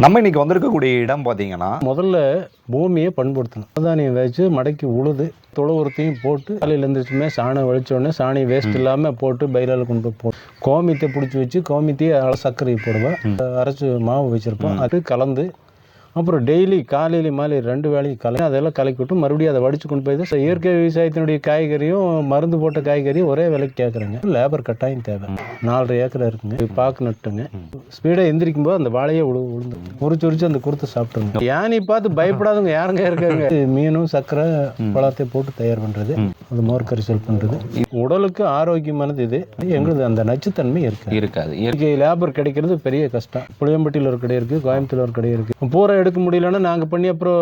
நம்ம இன்னைக்கு வந்திருக்கக்கூடிய இடம் பார்த்தீங்கன்னா, முதல்ல பூமியை பண்படுத்தணும். தானியம் வச்சு மடக்கி உழுது தொழு உரத்தையும் போட்டு காலையில் எழுந்திரிச்சுமே சாணம் வலிச்சோடனே சாணி வேஸ்ட் இல்லாமல் போட்டு பயிரால் கொண்டு போய் கோமியத்தை பிடிச்சி வச்சு கோமியத்தையே சர்க்கரை போடுவேன், அரைச்சி மாவு வச்சுருப்போம். அது கலந்து அப்புறம் டெய்லி காலையில மாலை 2 வேளையும் அதெல்லாம் கலக்கி விட்டு மறுபடியும் அதை வடித்து கொண்டு போய் தான் இயற்கை விவசாயத்தினுடைய காய்கறியும் மருந்து போட்ட காய்கறியும் ஒரே விலைக்கு கேட்குறேங்க. லேபர் கட்டாயம் தேவை. 4.5 ஏக்கரை இருக்குங்க. பாக்கு நட்டுங்க. ஸ்பீடாக எந்திரிக்கும் போது அந்த வாழையே உளுந்து உரிச்சு அந்த கொடுத்து சாப்பிட்டுருங்க. யானை பார்த்து பயப்படாதவங்க யாருங்க இருக்காங்க. மீனும் சர்க்கரை பழத்தை போட்டு தயார் பண்ணுறது, அது மோர் கரிசல் பண்ணுறது உடலுக்கு ஆரோக்கியமானது. இது எங்களுக்கு அந்த நச்சுத்தன்மை இருக்காது. இயற்கை லேபர் கிடைக்கிறது பெரிய கஷ்டம். புளியம்பட்டியில் ஒரு கடை இருக்குது, கோயம்புத்தூர் ஒரு கடை இருக்குது. பூரா எடுக்க முடியலன்னா நாங்கள் பண்ணி அப்புறம்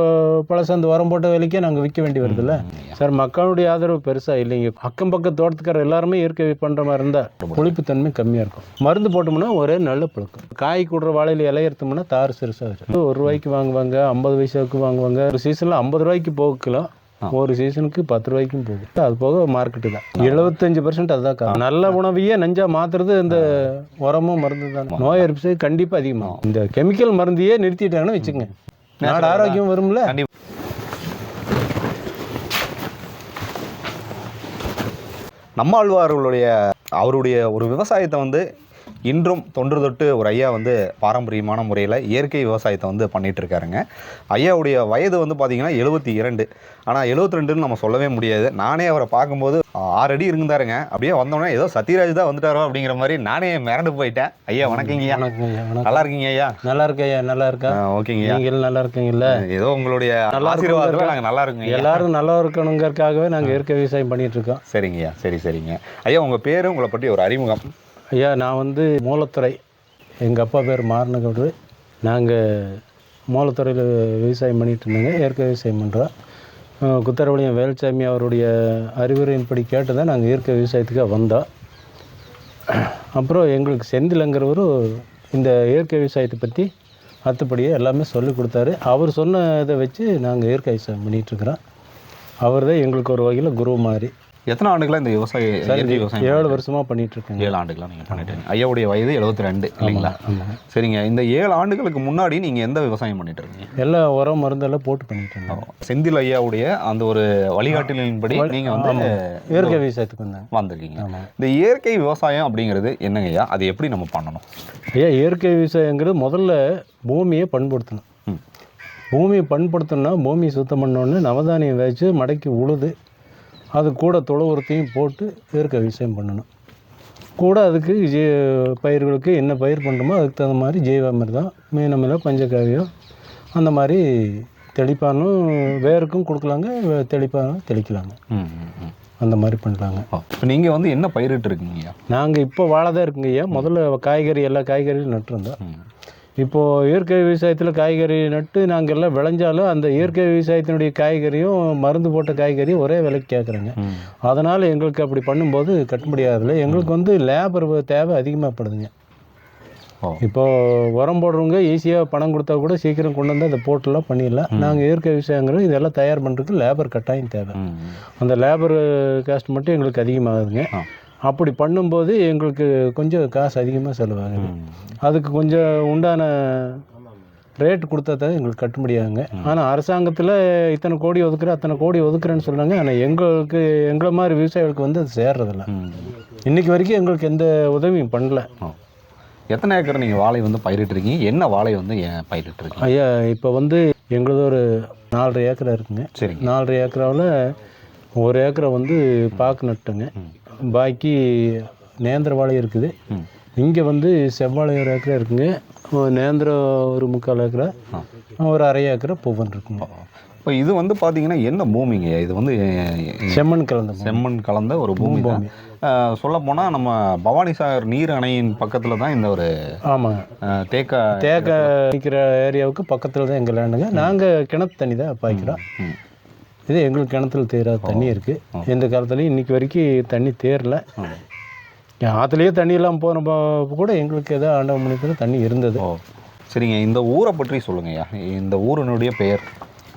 பழசு அந்த உரம் போட்ட விலைக்கே நாங்கள் விற்க வேண்டி வருதுல்ல சார். மக்களுடைய ஆதரவு பெருசாக இல்லைங்க. அக்கம் பக்கம் தோட்டத்துக்கார எல்லாருமே இயற்கை பண்ணுற மாதிரி இருந்தால் புளிப்புத்தன்மை கம்மியாக இருக்கும். மருந்து போட்டோம்னா ஒரே நல்ல பழக்கம். காய் கூடுற வாழையில் இலையறுத்தோம்னா தாறு சிறுசாக ₹1 வாங்குவாங்க, 50 பைசாவுக்கு வாங்குவாங்க. ஒரு சீசனில் 50 ரூபாய்க்கு போகலாம், ஒரு சீசனுக்கு 10 ரூபாய்க்கும் போகுது. அது போக மார்க்கெட்டு தான் 75% அதுதான் காரணம். நல்ல உணவையே நஞ்சா மாத்துறது இந்த உரமும் மருந்து தான். நோய் எதிர்ப்பு சக்தி கண்டிப்பாக அதிகமாகும். இந்த கெமிக்கல் மருந்தையே நிறுத்திட்டாங்கன்னு வச்சுக்கோங்க, நாடு ஆரோக்கியம் வரும்ல. நம்மாழ்வார்களுடைய அவருடைய ஒரு விவசாயத்தை இன்றும் தொன்று தொட்டு ஒரு ஐயா பாரம்பரியமான முறையில் இயற்கை விவசாயத்தை பண்ணிகிட்டு இருக்காருங்க. ஐயாவுடைய வயது பார்த்தீங்கன்னா 72. ஆனால் 72ன்னு நம்ம சொல்லவே முடியாது. நானே அவரை பார்க்கும்போது 6 அடி இருந்தாருங்க. அப்படியே வந்தோடனே ஏதோ சத்யராஜ் தான் வந்துட்டாரோ அப்படிங்கிற மாதிரி நானே மிரண்டு போயிட்டேன். ஐயா வணக்கங்கய்யா. நல்லா இருக்கீங்க ஐயா? நல்லா இருக்கேன் ஐயா. நல்லா இருக்கா? ஓகேங்க. நீங்கள் நல்லா இருக்கீங்கல்ல? ஏதோ உங்களுடைய ஆசீர்வாதத்தில் நாங்கள் நல்லா இருக்கோங்க. எல்லாரும் நல்லா இருக்கணுங்கிறதுக்காகவே நாங்கள் இயற்கை விவசாயம் பண்ணிட்டு இருக்கோம். சரிங்கய்யா. சரிங்க ஐயா. உங்கள் பேர், உங்களை பற்றி ஒரு அறிமுகம். ஐயா, நான் மூலத்துறை, எங்கள் அப்பா பேர் மாறனகவுடு. நாங்கள் மூலத்துறையில் விவசாயம் பண்ணிகிட்டு இருந்தோங்க. இயற்கை விவசாயம் பண்ணுறோம். குத்தரவழியம் வேல்சாமி அவருடைய அறிவுரையின்படி கேட்டு தான் நாங்கள் இயற்கை விவசாயத்துக்காக வந்தோம். அப்புறம் எங்களுக்கு செந்திலங்கிறவரும் இந்த இயற்கை விவசாயத்தை பற்றி அத்துப்படியே எல்லாமே சொல்லி கொடுத்தாரு. அவர் சொன்னதை வச்சு நாங்கள் இயற்கை விவசாயம் பண்ணிகிட்ருக்குறோம். அவர் தான் எங்களுக்கு ஒரு வகையில் குரு மாதிரி. எத்தனை ஆண்டுகளாக இந்த விவசாயம்? 7 வருஷமாக பண்ணிட்டு இருக்கேன். 7 ஆண்டுகளாக நீங்கள் பண்ணிட்டு. ஐயாவுடைய வயது 72 இல்லைங்களா? சரிங்க. இந்த 7 ஆண்டுகளுக்கு முன்னாடி நீங்கள் எந்த விவசாயம் பண்ணிட்டு இருக்கீங்க? எல்லாம் உரம் மருந்தெல்லாம் போட்டு பண்ணிட்டு இருந்தோம். செந்தில் ஐயாவுடைய அந்த ஒரு வழிகாட்டுதலின்படி நீங்கள் இயற்கை விவசாயத்துக்கு வந்திருக்கீங்க. இந்த இயற்கை விவசாயம் அப்படிங்கிறது என்னங்க ஐயா? அது எப்படி நம்ம பண்ணணும் ஐயா? இயற்கை விவசாயங்கிறது முதல்ல பூமியை பண்படுத்தணும். பூமியை பண்படுத்தணும்னா பூமியை சுத்தம் பண்ணோன்னு நவதானியம் வச்சு மடக்கி உழுது அது கூட தொழு உரத்தையும் போட்டு இயற்கை விவசாயம் பண்ணணும். கூட அதுக்கு பயிர்களுக்கு என்ன பயிர் பண்ணுறோமோ அதுக்கு தகுந்த மாதிரி ஜெய்வாமிர்தம், மீனமில்லை, பஞ்சகாவியம் அந்த மாதிரி தெளிப்பானும் வேருக்கும் கொடுக்கலாங்க, தெளிப்பானும் தெளிக்கலாங்க. அந்த மாதிரி பண்ணலாங்க. இப்போ நீங்கள் என்ன பயிரிட்டு இருக்கீங்க? நாங்கள் இப்போ வாழை தான் இருக்குங்க ஐயா. முதல்ல காய்கறி, எல்லா காய்கறியும் நட்டுருந்தோம். இப்போது இயற்கை விவசாயத்தில் காய்கறி நட்டு நாங்கள் எல்லாம் விளைஞ்சாலும் அந்த இயற்கை விவசாயத்தினுடைய காய்கறியும் மருந்து போட்ட காய்கறியும் ஒரே விலைக்கு கேட்குறேங்க. அதனால் எங்களுக்கு அப்படி பண்ணும்போது கட்டுப்படியாகதில்லை. எங்களுக்கு லேபர் தேவை அதிகமாகப்படுதுங்க. இப்போது உரம் போடுறவங்க ஈஸியாக பணம் கொடுத்தா கூட சீக்கிரம் கொண்டு வந்து அதை போட்டுலாம் பண்ணிடலாம். நாங்கள் இயற்கை விவசாயங்கிறது இதெல்லாம் தயார் பண்ணுறதுக்கு லேபர் கட்டாயம் தேவை. அந்த லேபர் காஸ்ட் மட்டும் எங்களுக்கு அதிகமாகுதுங்க. அப்படி பண்ணும்போது எங்களுக்கு கொஞ்சம் காசு அதிகமாக செலவாகுது. அதுக்கு கொஞ்சம் உண்டான ரேட்டு கொடுத்தா தான் எங்களுக்கு கட்டுப்படியாகுங்க. ஆனால் அரசாங்கத்தில் இத்தனை கோடி ஒதுக்குறேன், அத்தனை கோடி ஒதுக்குறேன்னு சொல்கிறாங்க. ஆனால் எங்களை மாதிரி விவசாயிகளுக்கு அது சேர்றதில்ல. இன்றைக்கி வரைக்கும் எங்களுக்கு எந்த உதவியும் பண்ணல. எத்தனை ஏக்கர் நீங்கள் வாழை பயிரிட்டுருக்கீங்க? என்ன வாழை பயிரிட்டுருக்கீங்க ஐயா? இப்போ எங்களது ஒரு 4.5 ஏக்கரை இருக்குங்க. சரி. 4.5 ஏக்கராவில் 1 ஏக்கரை பாக்கு நட்டுங்க. பாக்கி நேந்திர வாழை இருக்குது. இங்கே செவ்வாழை 1 ஏக்கரை இருக்குங்க. நேந்திரம் ஒரு 3/4 ஏக்கரை, ஒரு 1/2 ஏக்கரை பூவன் இருக்குங்க. இப்போ இது பார்த்தீங்கன்னா என்ன பூமிங்க? இது செம்மண் கலந்த ஒரு பூமி தான். சொல்லப்போனால் நம்ம பவானிசாகர் நீர் அணையின் பக்கத்தில் தான் இந்த ஒரு தேக்க நிற்கிற ஏரியாவுக்கு பக்கத்தில் தான் எங்கள் லேண்டுங்க. நாங்கள் கிணத்து தண்ணி தான் பாய்க்கிறோம். இது எங்களுக்கு கிணத்துல தேராத தண்ணி இருக்குது. எந்த காலத்துலையும் இன்றைக்கி வரைக்கும் தண்ணி தேரல. ஆற்றுலேயே தண்ணி இல்லாமல் போனப்போ கூட எங்களுக்கு ஏதோ ஆண்டவன் மணிக்கு தண்ணி இருந்தது. சரிங்க. இந்த ஊரை பற்றி சொல்லுங்கய்யா. இந்த ஊரினுடைய பெயர்?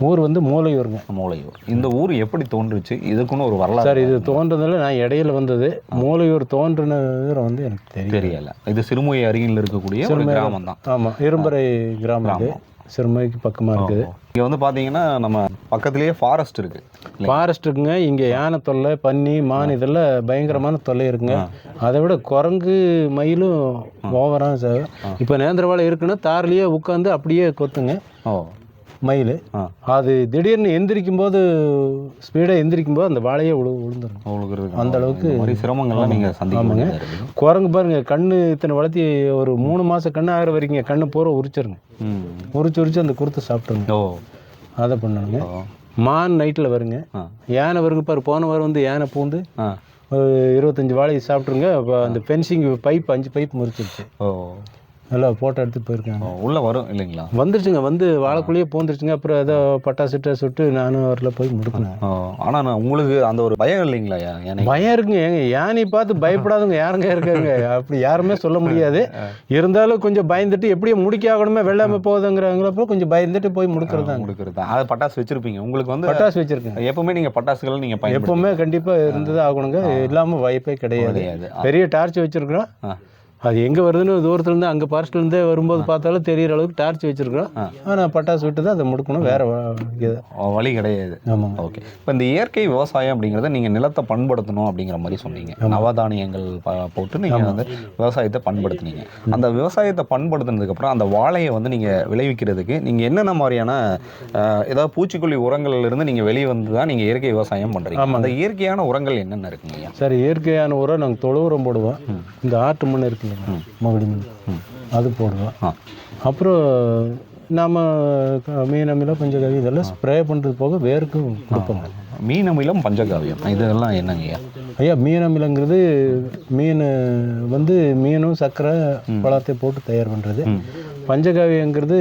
ஊர் வந்து மூலையூருங்க. மூலையூர். இந்த ஊர் எப்படி தோன்றுச்சு? இதுக்குன்னு ஒரு வரலாறு. சார் இது தோன்றதில்ல, நான் இடையில வந்தது. மூலையூர் தோன்றின விவரம் வந்து எனக்கு தெரியல. இது சிறுமுகை அருகில் இருக்கக்கூடிய ஒரு கிராமம் தான். ஆமாம், இரும்பரை கிராமம். இது சிறுமுகைக்கு பக்கமாக இருக்குது. இங்கே வந்து பார்த்தீங்கன்னா நம்ம பக்கத்துலேயே ஃபாரஸ்ட் இருக்குது. ஃபாரஸ்ட் இருக்குங்க. இங்கே யானை தொல்லை, பன்னி, மான் இதெல்லாம் பயங்கரமான தொல்லை இருக்குங்க. அதை விட குரங்கு, மயிலும் ஓவராக சார். இப்போ நேந்திரவாழை இருக்குன்னா தார்லேயே உட்காந்து அப்படியே கொத்துங்க. மயில் அது திடீர்னு எந்திரிக்கும் போது, ஸ்பீடாக எந்திரிக்கும் போது அந்த வாழையே விழுந்துடும். அந்த அளவுக்கு சிரமங்கள்லாம் நீங்கள் சந்திப்பாங்க. குரங்கு பாருங்க, கண்ணு இத்தனை வளர்த்தி ஒரு 3 மாதம் கண்ணு ஆகிற வரைக்கும் கண்ணு பூரா உரிச்சிருங்க. உரிச்சு அந்த குருத்தை சாப்பிட்ருங்க. அதை பண்ணணுங்க. மான் நைட்டில் வருங்க. யானை வருங்க பாரு. போன வாரம் வந்து யானை பூந்து 25 வாழையை சாப்பிட்ருங்க. அந்த ஃபென்சிங் பைப் 5 பைப் முறிச்சிருச்சு. நல்லா ஃபோட்டோ எடுத்துகிட்டு போயிருக்காங்க. உள்ளே வரும் இல்லைங்களா? வந்துருச்சுங்க. வந்து வாழைக்குள்ளேயே போந்துருச்சுங்க. அப்புறம் ஏதோ பட்டாசுட்ட சுட்டு நானும் அவரில் போய் முடுக்கினேன். ஆனால் நான் உங்களுக்கு அந்த ஒரு பயம் இல்லைங்களா? பயம் இருக்குங்க. ஏங்க யானையை பார்த்து பயப்படாதவங்க யாருங்க இருக்காங்க? அப்படி யாருமே சொல்ல முடியாது. இருந்தாலும் கொஞ்சம் பயந்துட்டு எப்படியும் முடிக்க ஆகணுமே, வெள்ளாமல் போகுதுங்கிறவங்களப்போ கொஞ்சம் பயந்துட்டு போய் முடுக்கிறது. அது பட்டாசு வச்சுருப்பீங்க. உங்களுக்கு வந்து பட்டாசு வச்சுருக்கேன். எப்பவுமே நீங்கள் பட்டாசுகள் நீங்கள் எப்பவுமே கண்டிப்பாக இருந்தது ஆகணுங்க. இல்லாமல் வாய்ப்பே கிடையாது. பெரிய டார்ச் வச்சுருக்குறோம். அது எங்கே வருதுன்னு தூரத்துலேருந்து அங்கே ஃபாரஸ்ட்லேருந்தே வரும்போது பார்த்தாலும் தெரிகிற அளவுக்கு டார்ச் வச்சுருக்கோம். ஆனால் பட்டாசு விட்டு தான் அதை முடுக்கணும். வேறு வழி கிடையாது. ஆமாம். ஓகே. இப்போ இந்த இயற்கை விவசாயம் அப்படிங்கிறத நீங்கள் நிலத்தை பண்படுத்தணும் அப்படிங்கிற மாதிரி சொன்னீங்க. நவதானியங்கள் போட்டு நீங்கள் வந்து விவசாயத்தை பண்படுத்துனீங்க. அந்த விவசாயத்தை பண்படுத்தினதுக்கப்புறம் அந்த வாழையை வந்து நீங்கள் விளைவிக்கிறதுக்கு நீங்கள் என்னென்ன மாதிரியான ஏதாவது பூச்சிக்கொல்லி உரங்கள்லேருந்து நீங்கள் வெளியே வந்து தான் நீங்கள் இயற்கை விவசாயம் பண்ணுறீங்க. ஆமாம். அந்த இயற்கையான உரங்கள் என்னென்ன இருக்குங்க? சார், இயற்கையான உரம் நாங்கள் தொழு உரம் போடுவோம். இந்த ஆட்டு மண் இருக்கு, மகுடி மண், அது போடுவோம். அப்புறம் நம்ம மீன் அமிலம், பஞ்சகாவியம் இதெல்லாம் ஸ்ப்ரே பண்ணுறது போக வேருக்கு கொடுப்போங்க. மீன் அமிலம், பஞ்சகாவியம் இதெல்லாம் என்னங்க ஐயா? மீன் அமிலங்கிறது மீன் வந்து மீனும் சர்க்கரை பழத்தை போட்டு தயார் பண்ணுறது. பஞ்சகாவியங்கிறது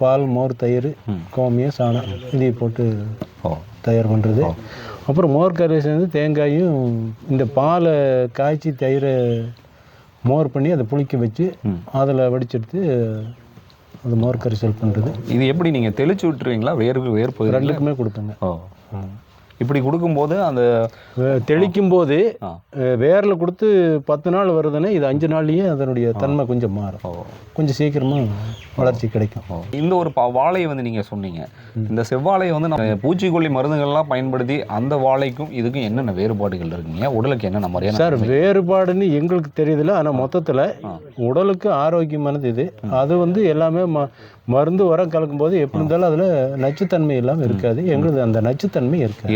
பால், மோர், தயிர், கோமியம், சாணம் இதை போட்டு தயார் பண்ணுறது. அப்புறம் மோர் கரைசல் வந்து தேங்காயும் இந்த பாலை காய்ச்சி தயிரை மோர் பண்ணி அதை புளிக்க வச்சு அதில் வடிச்செடுத்து அது மோர் கரைசல் பண்ணுறது. இது எப்படி நீங்கள் தெளிச்சு விட்டுருவீங்களா? வேர்ப்பு ரெண்டுக்குமே கொடுப்பேங்க. இப்படி கொடுக்கும்போது அந்த தெளிக்கும் போது வேரில் கொடுத்து 10 நாள் வருதுன்னா இது 5 நாள்லேயே அதனுடைய தன்மை கொஞ்சம் மாறும். கொஞ்சம் சீக்கிரமாக வளர்ச்சி கிடைக்கும். இந்த ஒரு வாழையை வந்து நீங்கள் சொன்னீங்க, இந்த செவ்வாழையை வந்து நம்ம பூச்சிக்கொல்லி மருந்துகள்லாம் பயன்படுத்தி அந்த வாழைக்கும் இதுக்கும் என்னென்ன வேறுபாடுகள் இருக்குங்க? உடலுக்கு என்னென்ன மாதிரியான? சார், வேறுபாடுன்னு எங்களுக்கு தெரியுதில்ல. ஆனால் மொத்தத்தில் உடலுக்கு ஆரோக்கியமானது இது. அது வந்து எல்லாமே மருந்து உரம் கலக்கும்போது எப்படி இருந்தாலும் அதில் நச்சுத்தன்மை இல்லாமல் இருக்காது. எங்களுக்கு அந்த நச்சுத்தன்மை இருக்காது.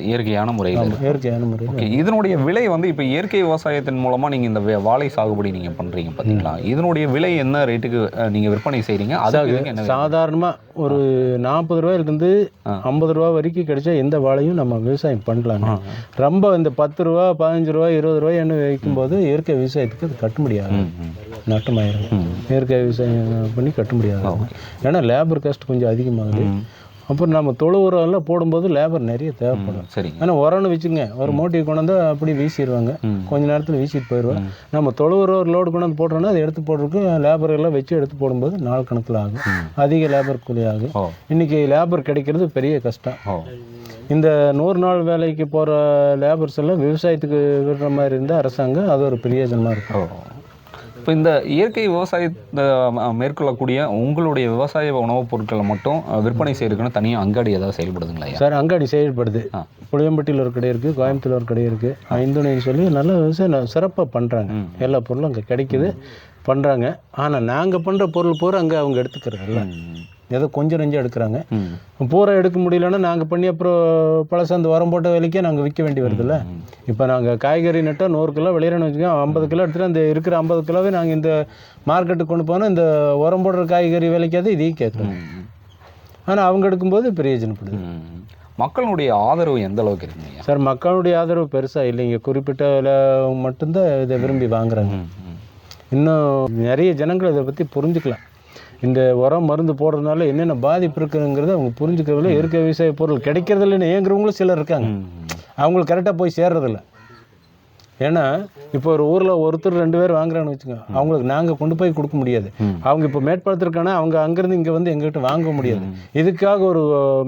இயற்கையான முறையில். இயற்கையான முறையில். இதனுடைய விலை வந்து இப்போ இயற்கை விவசாயத்தின் மூலமாக நீங்கள் இந்த வாழை சாகுபடி நீங்கள் பண்ணுறீங்க பார்த்தீங்களா? இதனுடைய விலை என்ன ரேட்டுக்கு நீங்கள் விற்பனை செய்கிறீங்க? அதாவது சாதாரணமாக ஒரு 40 ரூபாயிலிருந்து 50 ரூபா வரைக்கும் கிடைச்சா எந்த வாழையும் நம்ம விவசாயம் பண்ணலாங்க. ரொம்ப இந்த 10 ரூபா, 15 ரூபா, 20 ரூபாய் என்ன வைக்கும்போது இயற்கை விவசாயத்துக்கு அது கட்ட முடியாது, நட்டமாயிரும். இயற்கை விவசாயம் பண்ணி கட்ட முடியாது. ஏன்னா லேபர் காஸ்ட் கொஞ்சம் அதிகமாகுது. அப்புறம் நம்ம தொழு உரம் எல்லாம் போடும்போது லேபர் நிறைய தேவைப்படும். சரி. ஆனால் உரம்னு வச்சுங்க, ஒரு மூட்டையை கொண்டாந்து அப்படி வீசிடுவாங்க. கொஞ்ச நேரத்தில் வீசிட்டு போயிடுவாங்க. நம்ம தொழு உரம் ஒரு லோடு கொண்டாந்து போடுறோன்னா அதை எடுத்து போடுறதுக்கு லேபர் எல்லாம் வச்சு எடுத்து போடும்போது நாள் கணக்கில் ஆகும். அதிக லேபர் கூலி ஆகும். இன்றைக்கி லேபர் கிடைக்கிறது பெரிய கஷ்டம். இந்த 100 நாள் வேலைக்கு போகிற லேபர்ஸ் எல்லாம் விவசாயத்துக்கு விடுற மாதிரி இருந்தால் அரசாங்கம் அது ஒரு பிரயோஜனமாக இருக்கும். இப்போ இந்த இயற்கை விவசாயத்தை மேற்கொள்ளக்கூடிய உங்களுடைய விவசாய உணவுப் பொருட்களை மட்டும் விற்பனை செய்யறதுக்குன்னு தனியாக அங்காடி ஏதாவது செயல்படுதுங்களா? சார், அங்காடி செயல்படுது. புளியம்பட்டியில் ஒரு கடை இருக்குது, கோயம்புத்தூர் ஒரு கடை இருக்குது, ஐந்துணைன்னு சொல்லி நல்ல விவசாயம் சிறப்பாக பண்ணுறாங்க. எல்லா பொருளும் அங்கே கிடைக்குது, பண்ணுறாங்க. ஆனால் நாங்கள் பண்ணுற பொருள் பூரா அங்கே அவங்க எடுத்துக்கிறதில்ல. ஏதோ கொஞ்சம் நெஞ்சம் எடுக்கிறாங்க. பூரா எடுக்க முடியலன்னா நாங்கள் பண்ணி அப்புறம் பழசந்து உரம் போட்ட விலைக்கே நாங்கள் விற்க வேண்டி வருதுல்ல. இப்போ நாங்கள் காய்கறி நட்டால் 100 கிலோ விளையிறோன்னு வச்சுக்கோங்க, 50 கிலோ எடுத்துகிட்டு அந்த இருக்கிற 50 கிலோவே நாங்கள் இந்த மார்க்கெட்டுக்கு கொண்டு போனால் இந்த உரம் போடுற காய்கறி விலைக்காது இதையும் கேட்குறோம். ஆனால் அவங்க எடுக்கும்போது பிரயோஜனப்படுது. மக்களுடைய ஆதரவு எந்த அளவுக்கு இருக்குங்க? சார், மக்களுடைய ஆதரவு பெருசாக இல்லைங்க. குறிப்பிட்ட மட்டும்தான் இதை விரும்பி வாங்குறாங்க. இன்னும் நிறைய ஜனங்கள் இதை பற்றி புரிஞ்சுக்கலாம். இந்த உரம் மருந்து போடுறதுனால என்னென்ன பாதிப்பு இருக்குங்கிறத அவங்க புரிஞ்சுக்கிறதுல இயற்கை விவசாய பொருள் கிடைக்கிறதில்லன்னு ஏங்குறவங்களும் சிலர் இருக்காங்க. அவங்களுக்கு கரெக்டாக போய் சேர்றதில்ல. ஏன்னா இப்போ ஒரு ஊரில் ஒருத்தர் 2 பேர் வாங்குறான்னு வச்சுக்கோங்க, அவங்களுக்கு நாங்கள் கொண்டு போய் கொடுக்க முடியாது. அவங்க இப்போ மேட்பாளத்திற்கான அவங்க அங்கேருந்து இங்கே வந்து எங்ககிட்ட வாங்க முடியாது. இதுக்காக ஒரு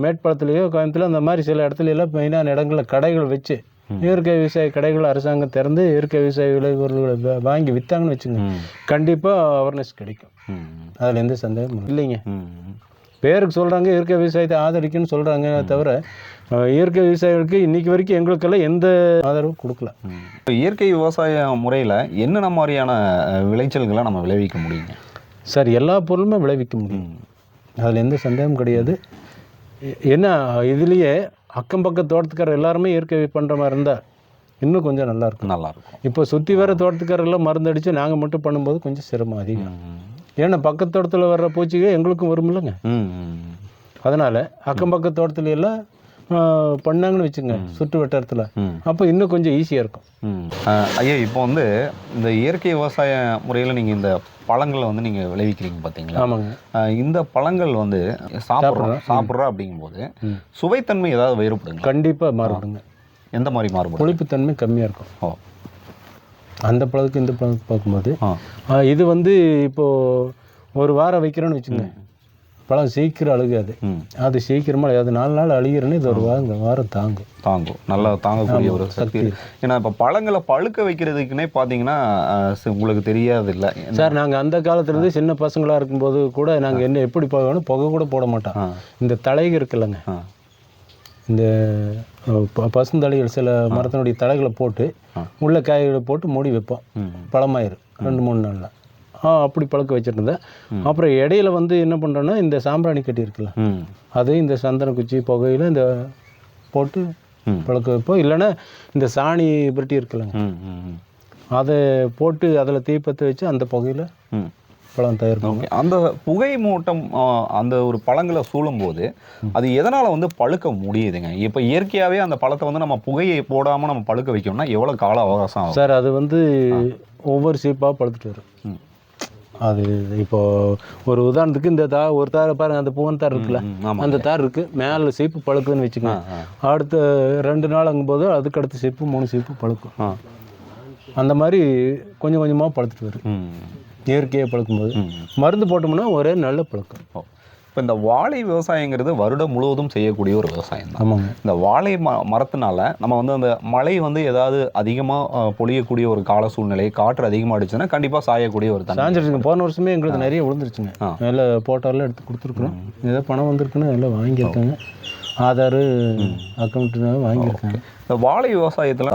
மேட்பாளத்துலேயோ கோயம்புத்தூர்ல அந்த மாதிரி சில இடத்துல எல்லாம் மெயினான இடங்களில் கடைகள் வச்சு இயற்கை விவசாய கடைகள் அரசாங்கம் திறந்து இயற்கை விவசாய விளைபொருள்களை வாங்கி விற்றாங்கன்னு வச்சுங்க, கண்டிப்பாக அவேர்னஸ் கிடைக்கும். அதில் எந்த சந்தேகமும் இல்லைங்க. பேருக்கு சொல்கிறாங்க இயற்கை விவசாயத்தை ஆதரிக்குன்னு சொல்கிறாங்க தவிர இயற்கை விவசாயிகளுக்கு இன்றைக்கி வரைக்கும் எங்களுக்கெல்லாம் எந்த ஆதரவும் கொடுக்கல. இப்போ இயற்கை விவசாய முறையில் என்னென்ன மாதிரியான விளைச்சல்களை நம்ம விளைவிக்க முடியுங்க? சார் எல்லா பொருளுமே விளைவிக்க முடியும், அதில் எந்த சந்தேகமும் கிடையாது. என்ன இதுலேயே அக்கம் பக்கம் தோட்டத்துக்காரர் எல்லாருமே இயற்கை பண்ணுற மாதிரி இருந்தால் இன்னும் கொஞ்சம் நல்லாயிருக்கும். இப்போ சுற்றி வர தோட்டத்துக்காரெல்லாம் மருந்து அடித்து நாங்கள் மட்டும் பண்ணும்போது கொஞ்சம் சிரமம் அதிகம். ஏன்னா பக்கத்து தோட்டத்தில் வர்ற பூச்சிக்கு எங்களுக்கும் வரும் இல்லைங்க. அதனால் அக்கம் பக்க தோட்டத்துல எல்லாம் பண்ணாங்கன்னு வச்சுங்க சுற்று வட்டாரத்தில், அப்போ இன்னும் கொஞ்சம் ஈஸியாக இருக்கும். ஐயா, இப்போ வந்து இந்த இயற்கை விவசாய முறையில் நீங்கள் இந்த பழங்களை வந்து நீங்கள் விளைவிக்கிறீங்க பார்த்தீங்களா? ஆமாங்க. இந்த பழங்கள் வந்து சாப்பிட்றோம் அப்படிங்கும்போது சுவைத்தன்மை ஏதாவது வேறுபடுங்க? கண்டிப்பாக மாறுபடுங்க. எந்த மாதிரி மாறுபடும்? புளிப்புத்தன்மை கம்மியாக இருக்கும். அந்த பழத்துக்கு இந்த பழத்துக்கு பார்க்கும்போது இது வந்து இப்போது ஒரு வாரம் வைக்கிறோன்னு வச்சுங்க, பழம் சீக்கிரம் அழுகாது. அது சீக்கிரமாக அது 4 நாள் அழுகிறேன்னு இது ஒரு வாரம் தாங்கும். நல்லா தாங்கக்கூடிய ஒரு சக்தி. ஏன்னா இப்போ பழங்களை பழுக்க வைக்கிறதுக்குன்னே பார்த்தீங்கன்னா உங்களுக்கு தெரியாது இல்லை சார். நாங்கள் அந்த காலத்துலேருந்து சின்ன பசங்களாக இருக்கும்போது கூட நாங்கள் என்ன எப்படி போகணும், புகை கூட போட மாட்டோம். இந்த தலைகள் இருக்குல்லங்க, இந்த பசுந்தலைகள் சில மரத்தினுடைய தலைகளை போட்டு உள்ள காய்களை போட்டு மூடி வைப்போம், பழமாயிரு 2-3 நாளில். அப்படி பழக்க வச்சுட்டு இருந்தேன். அப்புறம் இடையில வந்து என்ன பண்ணுறோன்னா இந்த சாம்பிராணி கட்டி இருக்குல்ல, அது இந்த சந்தன குச்சி புகையில் இந்த போட்டு பழக்க வைப்போம். இல்லைன்னா இந்த சாணி புரட்டி இருக்குல்லங்க, அதை போட்டு அதில் தீப்பற்ற வச்சு அந்த புகையில் பழம் தயார் பண்ணுவோம். அந்த புகை மூட்டம் அந்த ஒரு பழங்களை சூழும்போது அது எதனால் வந்து பழுக்க முடியுதுங்க? இப்போ இயற்கையாகவே அந்த பழத்தை வந்து நம்ம புகையை போடாமல் நம்ம பழுக்க வைக்கணும்னா எவ்வளோ கால அவகாசம் ஆகும் சார்? அது வந்து ஒவ்வொரு சீப்பாக பழுத்துட்டு வரும். அது இப்போது ஒரு உதாரணத்துக்கு இந்த ஒரு தாரை பாருங்க, அந்த பூவன் தார் இருக்குல்ல, அந்த தார் இருக்குது, மேலே சீப்பு பழுக்குதுன்னு வச்சுக்கோங்க. அடுத்த 2 நாள் அங்கும்போது அதுக்கு அடுத்த சீப்பு 3 சீப்பு பழுக்கும். அந்த மாதிரி கொஞ்சம் கொஞ்சமாக பழுத்துட்டு வரும். இயற்கையாக பழுக்கும்போது மருந்து போட்டோம்னா ஒரே நல்ல பழுக்கும். இப்போ இந்த வாழை விவசாயங்கிறது வருடம் முழுவதும் செய்யக்கூடிய ஒரு விவசாயம் தான். ஆமாங்க. இந்த வாழை மரத்தினால நம்ம வந்து அந்த மழை வந்து ஏதாவது அதிகமாக பொழியக்கூடிய ஒரு கால சூழ்நிலை, காற்று அதிகமாக அடிச்சுன்னா கண்டிப்பாக சாயக்கூடிய ஒரு தண்ணி சாஞ்சிருச்சுங்க. போன வருஷமே எங்களுக்கு நிறைய விழுந்துருச்சுங்க. எல்லாம் போட்டோலாம் எடுத்து கொடுத்துருக்குறோம். ஏதோ பணம் வந்திருக்குன்னு எல்லாம் வாங்கியிருக்காங்க. ஆதார் அக்கௌண்ட்டுனால வாங்கியிருக்காங்க. இந்த வாழை விவசாயத்தில்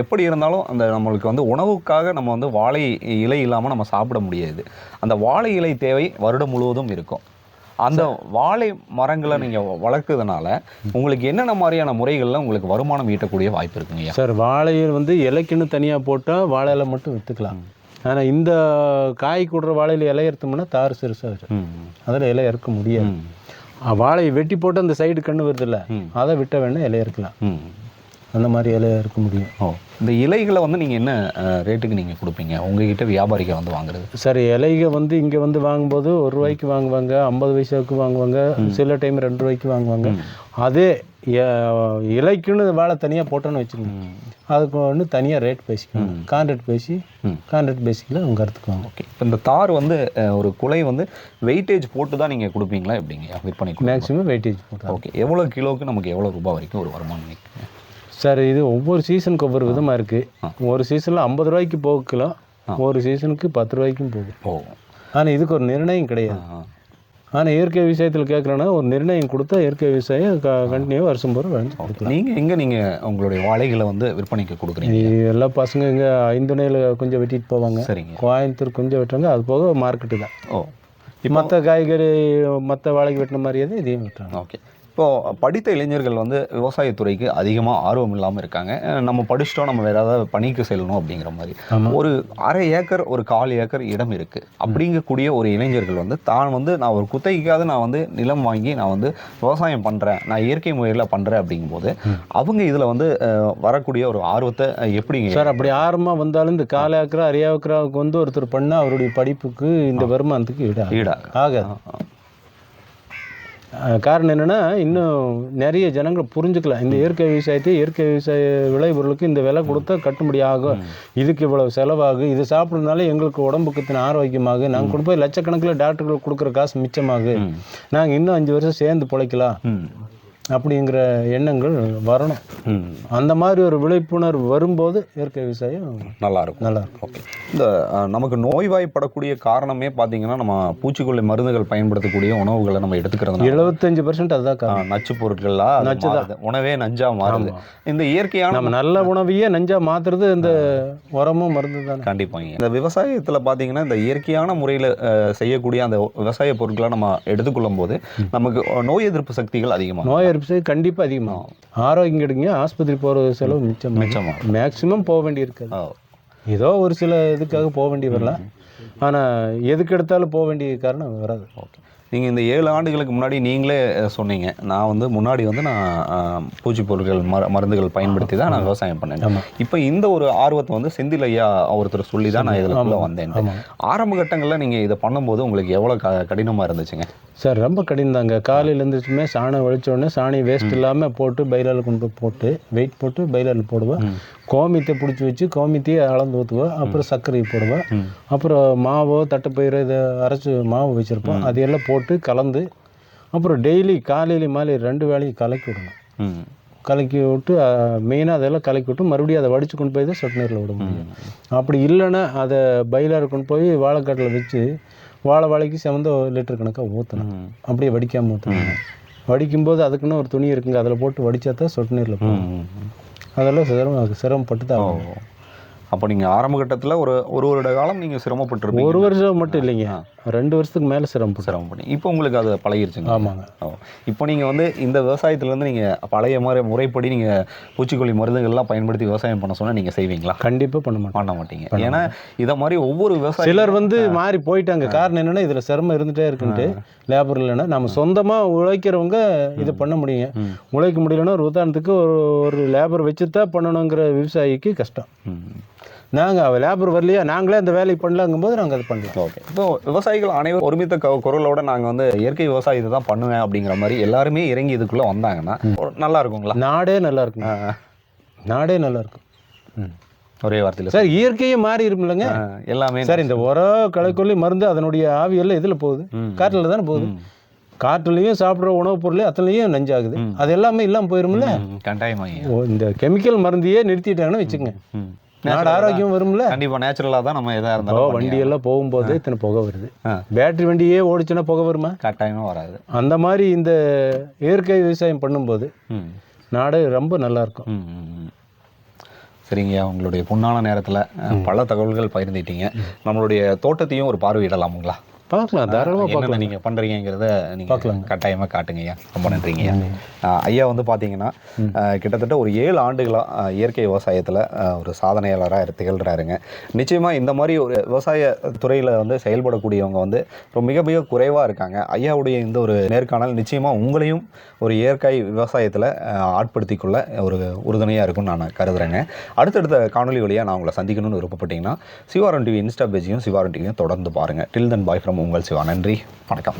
எப்படி இருந்தாலும் அந்த நம்மளுக்கு வந்து உணவுக்காக நம்ம வந்து வாழை இலை இல்லாமல் நம்ம சாப்பிட முடியாது. அந்த வாழை இலை தேவை வருடம் முழுவதும் இருக்கும். அந்த வாழை மரங்களை நீங்கள் வளர்க்குறதுனால உங்களுக்கு என்னென்ன மாதிரியான முறைகளில் உங்களுக்கு வருமானம் ஈட்டக்கூடிய வாய்ப்பு இருக்குங்க சார்? வாழையில் வந்து இலைக்குன்னு தனியாக போட்டால் வாழை இலை மட்டும் விற்றுக்கலாம். ஆனால் இந்த காய் கூடுற வாழையில் இலை எடுத்தோம்னா தார் சிறுசாக அதில் இலை இறக்க முடியாது. வாழையை வெட்டி போட்டு அந்த சைடு கண்ணு வருதில்ல, அதை விட்ட வேணால் இலைய இருக்கலாம். அந்த மாதிரி இலையா இருக்க முடியும். இந்த இலைகளை வந்து நீங்கள் என்ன ரேட்டுக்கு நீங்கள் கொடுப்பீங்க உங்ககிட்ட வியாபாரிகள் வந்து வாங்குறது? சார், இலைகள் வந்து இங்கே வந்து வாங்கும்போது 1 ரூபாய்க்கு வாங்குவாங்க, 50 பைசாவுக்கு வாங்குவாங்க, சில டைம் 2 ரூபாய்க்கு வாங்குவாங்க. அதே இலைக்குன்னு வாழை தனியாக போட்டோன்னு வச்சுக்கோங்க, அதுக்கு ஒன்று தனியாக ரேட் பேசிக்கணும். கான்ட்ராக்ட் பேசிக்கில் அவங்க கருத்துக்குவாங்க. ஓகே. இப்போ இந்த தார் வந்து ஒரு குலை வந்து வெயிட்டேஜ் போட்டு தான் நீங்கள் கொடுப்பீங்களா எப்படிங்க விற்பனை? மேக்ஸிமம் வெயிட்டேஜ் போட்டு. ஓகே. எவ்வளோ கிலோவுக்கு நமக்கு எவ்வளோ ரூபாய் வரைக்கும் ஒரு வருமானம் நிற்குங்க? சார், இது ஒவ்வொரு சீசனுக்கு ஒவ்வொரு விதமாக இருக்குது. ஒரு சீசனில் 50 ரூபாய்க்கு போகலாம், ஒரு சீசனுக்கு 10 ரூபாய்க்கும் போகும். ஆனால் இதுக்கு ஒரு நிர்ணயம் கிடையாது. ஆனால் இயற்கை விவசாயத்தில் கேட்குறேன்னா ஒரு நிர்ணயம் கொடுத்தா இயற்கை விவசாயம் கண்டினியூவாக வருஷம் போகிற கொடுக்கலாம். நீங்கள் உங்களுடைய வாழைகளை வந்து விற்பனைக்கு கொடுக்குறீங்க? எல்லா பசங்க இங்கே ஐந்துணையில் கொஞ்சம் வெட்டிட்டு போவாங்க. சரிங்க. கோயம்புத்தூர் கொஞ்சம் வெட்டுறாங்க, அது போக மார்க்கெட்டு தான். மற்ற காய்கறி மற்ற வாழைக்கு வெட்டின மாதிரியே தான் இதையும் வெட்டுறாங்க. ஓகே. இப்போது படித்த இளைஞர்கள் வந்து விவசாயத்துறைக்கு அதிகமாக ஆர்வம் இல்லாமல் இருக்காங்க. நம்ம படிச்சிட்டோம், நம்ம வேறு ஏதாவது பணிக்கு செல்லணும் அப்படிங்கிற மாதிரி. ஒரு 1/2 ஏக்கர் ஒரு 1/4 ஏக்கர் இடம் இருக்குது அப்படிங்கக்கூடிய ஒரு இளைஞர்கள் வந்து தான் வந்து நான் ஒரு குத்தகைக்காவது நான் வந்து நிலம் வாங்கி நான் வந்து விவசாயம் பண்ணுறேன், நான் இயற்கை முறையில் பண்ணுறேன் அப்படிங்கும்போது அவங்க இதில் வந்து வரக்கூடிய ஒரு ஆர்வத்தை எப்படிங்க சார்? அப்படி ஆர்வமாக வந்தாலும் இந்த 1/4 ஏக்கரா 1/2 ஏக்கராவுக்கு வந்து ஒருத்தர் பண்ணால் அவருடைய படிப்புக்கு இந்த வருமானத்துக்கு ஈடாக ஆகாது. காரணம் என்னென்னா இன்னும் நிறைய ஜனங்கள் புரிஞ்சுக்கலாம். இந்த இயற்கை விவசாய விளைபொருளுக்கு இந்த விலை கொடுத்தா கட்டுப்படி ஆகும், இதுக்கு இவ்வளவு செலவாகும், இது சாப்பிட்றதுனால எங்களுக்கு உடம்புக்கு இத்தனை ஆரோக்கியமாகும், நாங்கள் கொண்டு போய் லட்சக்கணக்கில் டாக்டர்களுக்கு கொடுக்குற காசு மிச்சமாகும், நாங்கள் இன்னும் 5 வருஷம் சேர்ந்து பிழைக்கலாம் அப்படிங்கிற எண்ணங்கள் வரணும். அந்த மாதிரி ஒரு விழிப்புணர்வு வரும்போது இயற்கை விவசாயம் நல்லாயிருக்கும். ஓகே. இந்த நமக்கு நோய்வாய்ப்படக்கூடிய காரணமே பார்த்தீங்கன்னா நம்ம பூச்சிக்கொல்லி மருந்துகள் பயன்படுத்தக்கூடிய உணவுகளை நம்ம எடுத்துக்கிறது 75% அதுதான் காரணம். நச்சு பொருட்கள்லாம் நச்சுதான், உணவே நஞ்சா மாறுது. இந்த இயற்கையான நம்ம நல்ல உணவையே நஞ்சா மாத்துறது இந்த உரமும் மருந்து தான். கண்டிப்பாங்க. இந்த விவசாயத்தில் பார்த்தீங்கன்னா இந்த இயற்கையான முறையில் செய்யக்கூடிய அந்த விவசாய பொருட்களை நம்ம எடுத்துக்கொள்ளும் போது நமக்கு நோய் எதிர்ப்பு சக்திகள் அதிகமாக கண்டிப்பாக அதிகமாகும். ஆரோக்கியம் கிடைக்குங்க, ஆஸ்பத்திரி போகிற செலவு மிச்சமாகும். மேக்சிமம் போக வேண்டி இருக்காது. ஏதோ ஒரு சில இதுக்காக போக வேண்டி வரலாம், ஆனால் எதுக்கு எடுத்தாலும் போக வேண்டிய காரணம் வராது. ஓகே. நீங்கள் இந்த 7 ஆண்டுகளுக்கு முன்னாடி நீங்களே சொன்னீங்க, நான் முன்னாடி நான் பூச்சி பொருட்கள் மருந்துகள் பயன்படுத்தி தான் நான் விவசாயம் பண்ணேன். இப்போ இந்த ஒரு ஆர்வத்தை செந்தில் ஐயா ஒருத்தர் சொல்லி தான் நான் இதில் வந்தேன். ஆரம்ப கட்டங்களில் நீங்கள் இதை பண்ணும்போது உங்களுக்கு எவ்வளோ கடினமாக இருந்துச்சுங்க? சார் ரொம்ப கடினம் தாங்க. காலையில் எழுந்திரிச்சுமே சாணம் வலிச்சோடனே சாணி வேஸ்ட் இல்லாமல் போட்டு பைலால் கொண்டு போட்டு வெயிட் போட்டு பைலால் போடுவேன். கோமியத்தை பிடிச்சி வச்சு கோமியத்தையே அளந்து ஊற்றுவேன். அப்புறம் சர்க்கரை போடுவேன். அப்புறம் மாவோ தட்டைப்பயிறு இதை அரைச்சி மாவு வச்சுருப்போம், அதையெல்லாம் போட்டு கலந்து அப்புறம் டெய்லி காலையில மாலை 2 வேளையும் கலக்கி விடணும். கலக்கி விட்டு மெயினாக அதெல்லாம் கலக்கி விட்டு மறுபடியும் அதை வடித்து கொண்டு போய் தான் சொட்டு நீரில் விட முடியும். அப்படி இல்லைன்னா அதை பைலார் கொண்டு போய் வாழைக்காட்டில் வச்சு வாழைக்கு செவந்த லிட்டர் கணக்காக ஊற்றணும். அப்படியே வடிக்காமல் ஊற்றணும். வடிக்கும்போது அதுக்குன்னு ஒரு துணி இருக்குங்க, அதில் போட்டு வடித்தா தான் சொட்டு நீரில் போகணும். அதெல்லாம் சிரமப்பட்டு தான் ஆகும். அப்போ நீங்கள் ஆரம்ப கட்டத்தில் ஒரு வருட காலம் நீங்கள் சிரமப்பட்டுருப்பீங்க. 1 வருஷம் மட்டும் இல்லைங்க, 2 வருஷத்துக்கு மேலே சிரமப்பட்டு. இப்போ உங்களுக்கு அது பழகிருச்சுங்க? ஆமாங்க. இப்போ நீங்கள் இந்த விவசாயத்துலேருந்து நீங்கள் பழைய முறைப்படி நீங்கள் பூச்சிக்கொல்லி மருந்துகள்லாம் பயன்படுத்தி விவசாயம் பண்ண சொன்னால் நீங்கள் செய்வீங்களா? கண்டிப்பாக பண்ண மாட்டீங்க. ஏன்னா இதை மாதிரி ஒவ்வொரு விவசாயம் சிலர் மாறி போயிட்டாங்க. காரணம் என்னென்னா இதில் சிரமம் இருந்துகிட்டே இருக்குன்ட்டு லேபர் இல்லைன்னா நம்ம சொந்தமாக உழைக்கிறவங்க இதை பண்ண முடியுங்க. உழைக்க முடியலன்னா ஒரு உதாரணத்துக்கு ஒரு லேபர் வச்சு தான் பண்ணணுங்கிற விவசாயிக்கு கஷ்டம். நாங்கள் லேபர் வரலையா, நாங்களே அந்த வேலைக்கு பண்ணலாங்கும்போது நாங்கள் அதை பண்ணலாம். ஓகே. இப்போ விவசாயிகள் அனைவரும் ஒருமித்த குரலோட நாங்கள் இயற்கை விவசாயத்தை தான் பண்ணுவேன் அப்படிங்கிற மாதிரி எல்லாருமே இறங்கி இதுக்குள்ளே வந்தாங்கன்னா நல்லா இருக்குங்களா? நாடே நல்லா இருக்கும். ஒரே வார்த்தையில் சார் இயற்கையே மாறி இருக்குல்லங்க எல்லாமே. சார் இந்த களைக்கொல்லி மருந்து அதனுடைய ஆவியெல்லாம் இதில் போகுது, காற்றில் தானே போகுது. காற்றுலையும் சாப்பிட்ற உணவுப் பொருளையும் அத்தனையும் நஞ்சாகுது. அது எல்லாமே இல்லாமல் போயிரும்ல. கட்டாயமாக இந்த கெமிக்கல் மருந்தையே நிறுத்திட்டாங்கன்னு வச்சுக்கோங்க, நாடு ஆரோக்கியம் வரும்ல. கண்டிப்பாக நேச்சுரலாக தான் நம்ம எதாக இருந்தாலும். வண்டியெல்லாம் போகும்போது இத்தனை புகை வருது, பேட்டரி வண்டியே ஓடிச்சுன்னா புகை வருமா? கட்டாயமாக வராது. அந்த மாதிரி இந்த இயற்கை விவசாயம் பண்ணும்போது நாடு ரொம்ப நல்லாயிருக்கும். சரிங்கய்யா, உங்களுடைய பொன்னான நேரத்தில் பல தகவல்கள் பகிர்ந்துட்டீங்க. நம்மளுடைய தோட்டத்தையும் ஒரு பார்வையிடலாமுங்களா? பார்க்கலாம், தாராளமாக பார்க்கலாம். நீங்கள் பண்ணுறீங்கிறத நீங்கள் பார்க்கலாம், கட்டாயமாக காட்டுங்கய்யா. ரொம்ப நன்றிங்கய்யா. ஐயா பார்த்தீங்கன்னா கிட்டத்தட்ட ஒரு 7 ஆண்டுகளாக இயற்கை விவசாயத்தில் ஒரு சாதனையாளராக திகழ்கிறாருங்க. நிச்சயமாக இந்த மாதிரி ஒரு விவசாய துறையில் செயல்படக்கூடியவங்க மிக மிக குறைவாக இருக்காங்க. ஐயாவுடைய இந்த ஒரு நேர்காணல் நிச்சயமாக உங்களையும் ஒரு இயற்கை விவசாயத்தில் ஆட்படுத்திக்கொள்ள ஒரு உறுதுணையாக இருக்கும்னு நான் கருதுகிறேங்க. அடுத்தடுத்த காணொலி வழியாக நான் உங்களை சந்திக்கணும்னு விருப்பப்பட்டீங்கன்னா சிவாரன் டிவி இன்ஸ்டா பேஜையும் சிவாரன் டிவியும் தொடர்ந்து பாருங்கள். டில் தென் பாய் ஃப்ரம் உங்கள் சிவா. நன்றி, வணக்கம்.